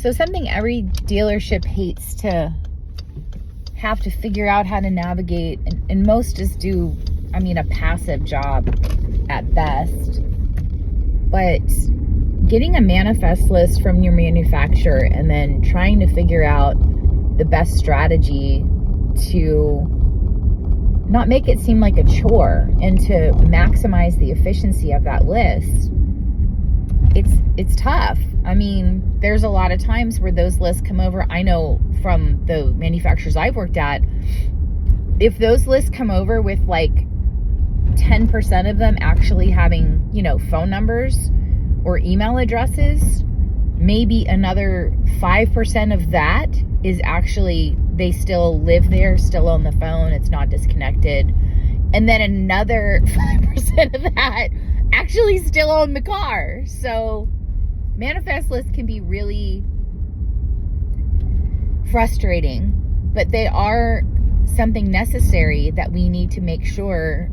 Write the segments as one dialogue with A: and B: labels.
A: So something every dealership hates to have to figure out how to navigate, and most just do, a passive job at best. But getting a manifest list from your manufacturer and then trying to figure out the best strategy to not make it seem like a chore and to maximize the efficiency of that list, it's tough. There's a lot of times where those lists come over. I know from the manufacturers I've worked at, if those lists come over with like 10% of them actually having, phone numbers or email addresses, maybe another 5% of that is actually, they still live there, still on the phone, it's not disconnected. And then another 5% of that actually still own the car. So manifest lists can be really frustrating, but they are something necessary that we need to make sure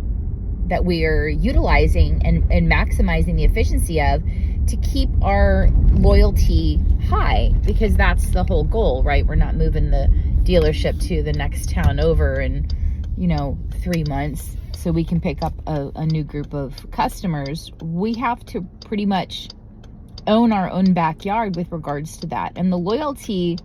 A: that we are utilizing and maximizing the efficiency of, to keep our loyalty high, because that's the whole goal, right? We're not moving the dealership to the next town over in 3 months so we can pick up a new group of customers. We have to pretty much own our own backyard with regards to that. And the loyalty,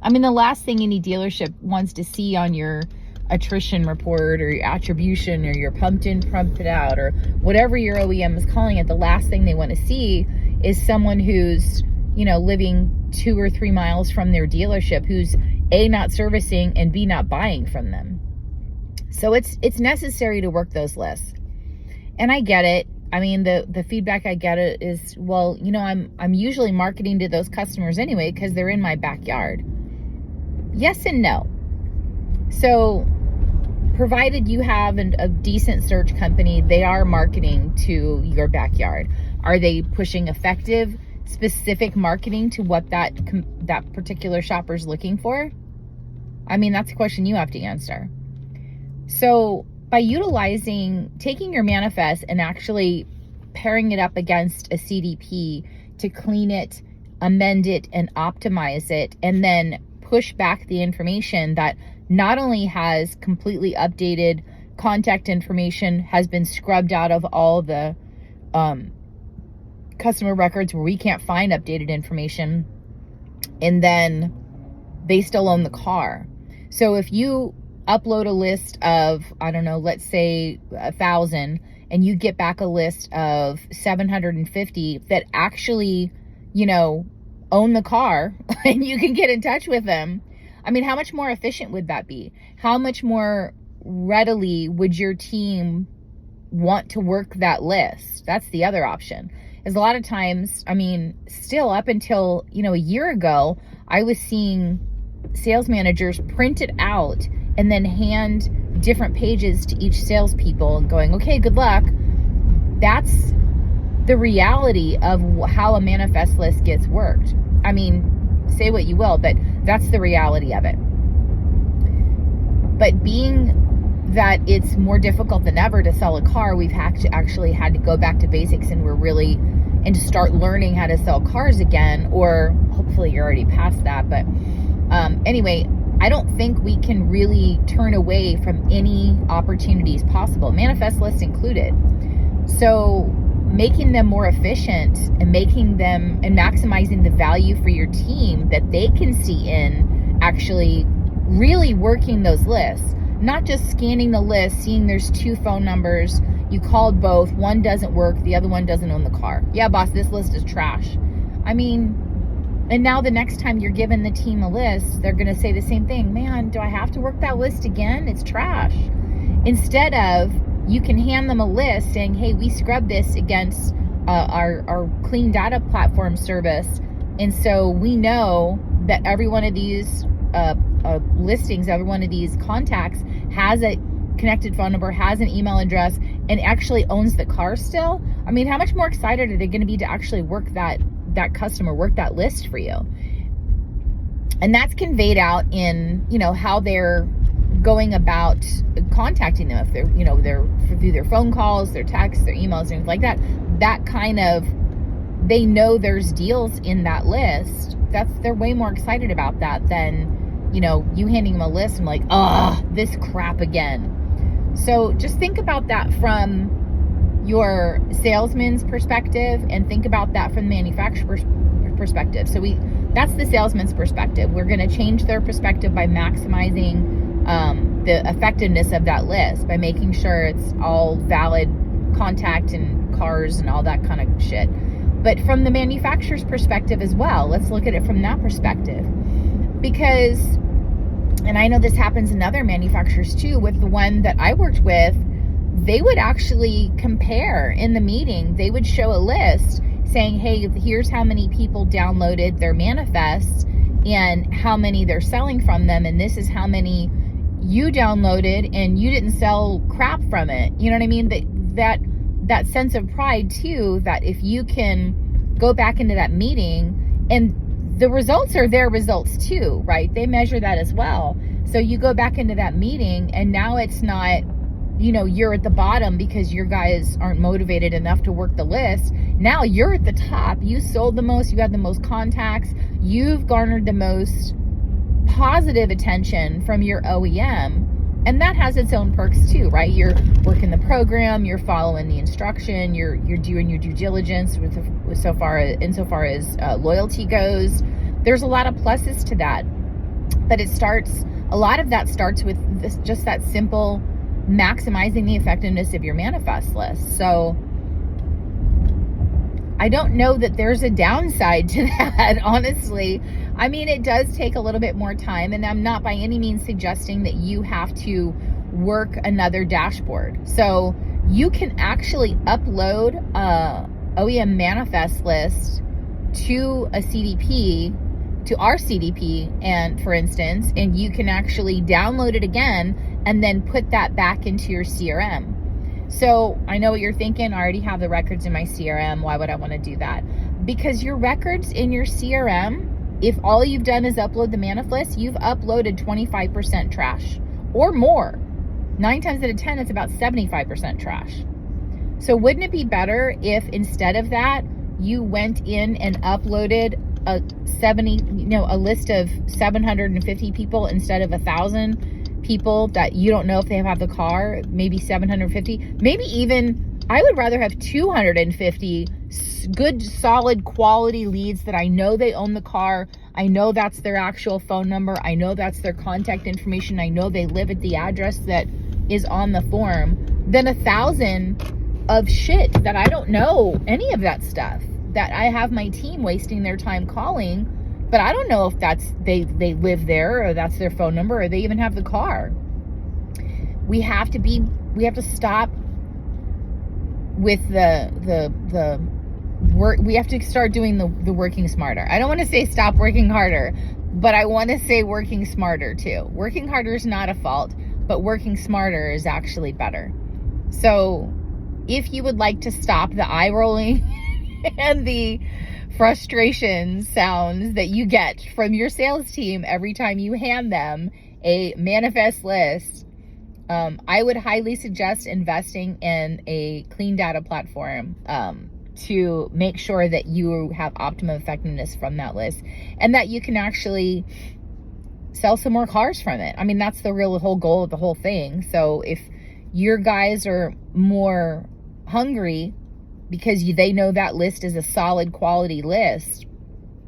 A: the last thing any dealership wants to see on your attrition report or your attribution or your pumped in, pumped it out, or whatever your OEM is calling it, the last thing they want to see is someone who's, living 2 or 3 miles from their dealership, who's A, not servicing, and B, not buying from them. So it's necessary to work those lists. And I get it. The feedback I get is, well, I'm usually marketing to those customers anyway because they're in my backyard. Yes and no. So provided you have a decent search company, they are marketing to your backyard. Are they pushing effective, specific marketing to what that particular shopper's looking for? That's a question you have to answer. So by taking your manifest and actually pairing it up against a CDP to clean it, amend it, and optimize it, and then push back the information that not only has completely updated contact information, has been scrubbed out of all the customer records where we can't find updated information, and then they still own the car. So if you upload a list of, let's say 1,000, and you get back a list of 750 that actually, own the car, and you can get in touch with them, how much more efficient would that be? How much more readily would your team want to work that list? That's the other option. Is a lot of times, still up until, a year ago, I was seeing sales managers print it out and then hand different pages to each salespeople and going, okay, good luck. That's the reality of how a manifest list gets worked. Say what you will, but that's the reality of it. But being that it's more difficult than ever to sell a car, we've actually had to go back to basics, and to start learning how to sell cars again, or hopefully you're already past that. But anyway, I don't think we can really turn away from any opportunities possible, manifest lists included. So making them more efficient and making them and maximizing the value for your team that they can see in actually really working those lists, not just scanning the list, seeing there's 2 phone numbers, you called both, one doesn't work, the other one doesn't own the car. Yeah, boss, this list is trash. And now the next time you're giving the team a list, they're going to say the same thing. Man, do I have to work that list again? It's trash. Instead of, you can hand them a list saying, hey, we scrubbed this against our clean data platform service. And so we know that every one of these listings, every one of these contacts has a connected phone number, has an email address, and actually owns the car still. How much more excited are they going to be to actually work that customer, work that list for you? And that's conveyed out in, how they're going about contacting them. If they're through their phone calls, their texts, their emails, things like that. That kind of they know there's deals in that list, they're way more excited about that than, you handing them a list and like, this crap again. So just think about that from your salesman's perspective, and think about that from the manufacturer's perspective. So that's the salesman's perspective. We're going to change their perspective by maximizing the effectiveness of that list, by making sure it's all valid contact and cars and all that kind of shit. But from the manufacturer's perspective as well, let's look at it from that perspective. Because, and I know this happens in other manufacturers too, with the one that I worked with, they would actually compare in the meeting. They would show a list saying, hey, here's how many people downloaded their manifests and how many they're selling from them, and this is how many you downloaded and you didn't sell crap from it. You know what I mean? That sense of pride too, that if you can go back into that meeting, and the results are their results too, right? They measure that as well. So you go back into that meeting, and now it's not, you're at the bottom because your guys aren't motivated enough to work the list. Now you're at the top. You sold the most, you had the most contacts, you've garnered the most positive attention from your OEM. And that has its own perks too, right? You're working the program, you're following the instruction, you're doing your due diligence insofar as loyalty goes. There's a lot of pluses to that, but a lot of that starts with just that simple maximizing the effectiveness of your manifest list. So I don't know that there's a downside to that, honestly. I mean, it does take a little bit more time, and I'm not by any means suggesting that you have to work another dashboard. So you can actually upload a OEM manifest list to a CDP, to our CDP, and for instance, and you can actually download it again and then put that back into your CRM. So I know what you're thinking. I already have the records in my CRM. Why would I want to do that? Because your records in your CRM, if all you've done is upload the manifest, you've uploaded 25% trash or more. 9 times out of 10, it's about 75% trash. So wouldn't it be better if instead of that, you went in and uploaded a list of 750 people instead of 1,000 people that you don't know if they have the car, maybe 750, maybe even, I would rather have 250 good, solid, quality leads that I know they own the car. I know that's their actual phone number. I know that's their contact information. I know they live at the address that is on the form, than 1,000 of shit that I don't know any of that stuff, that I have my team wasting their time calling, but I don't know if that's they live there, or that's their phone number, or they even have the car. We have to stop with the work. We have to start doing the working smarter. I don't want to say stop working harder, but I want to say working smarter too. Working harder is not a fault, but working smarter is actually better. So if you would like to stop the eye rolling and the frustration sounds that you get from your sales team every time you hand them a manifest list, I would highly suggest investing in a clean data platform to make sure that you have optimum effectiveness from that list, and that you can actually sell some more cars from it. I mean, that's the whole goal of the whole thing. So if your guys are more hungry because they know that list is a solid quality list,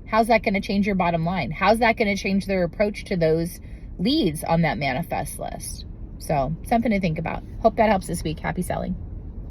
A: how's that going to change your bottom line? How's that going to change their approach to those leads on that manifest list? So something to think about. Hope that helps this week. Happy selling.